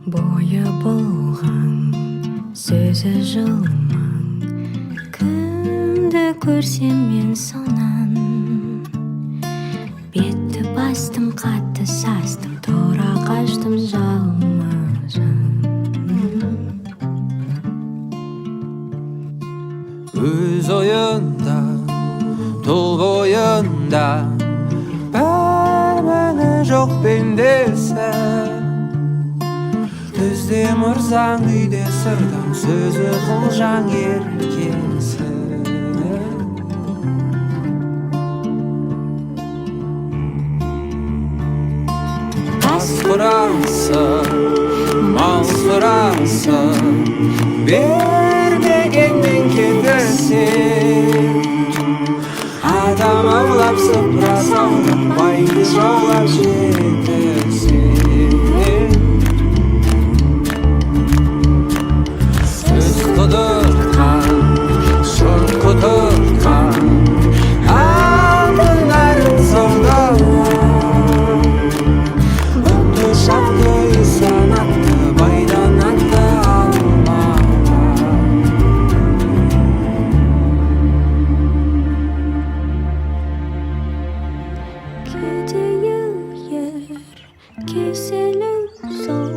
Boya bolgan sözü жылмаң, кімді көрсем мен сонан. Бетті бастым, қатты састым, тура қаштым жалма-жан. Өз ойында, тұл бойында, бар мәні жоқ пендесі. Түзде мырзаң, үйде сырдаң, сөзі қылжаң еркесі. Ас құрасың, мал сұрасың, бермегенмен кетірсең. Адам аулап сыпыра салып, байды жаулап жетірсең. Сөз құдыртқан, шын құдыртқан, алтын арын саудалап. Бұлты шақты исан атты, байдан атты алмаға. Кедейер, кеселің зор,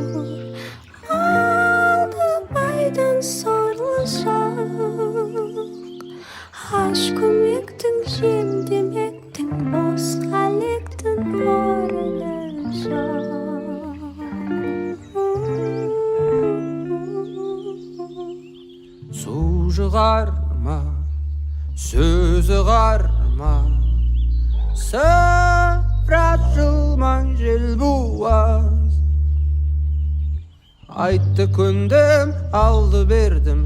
малды байдың сорлы жақ. Аш көмектің, жем демектің, босқа лектің орны жоқ. Су жығарма, сөзі қарма, сыпырат жылмаң жел буаз. Айтты көндім, алды бердім,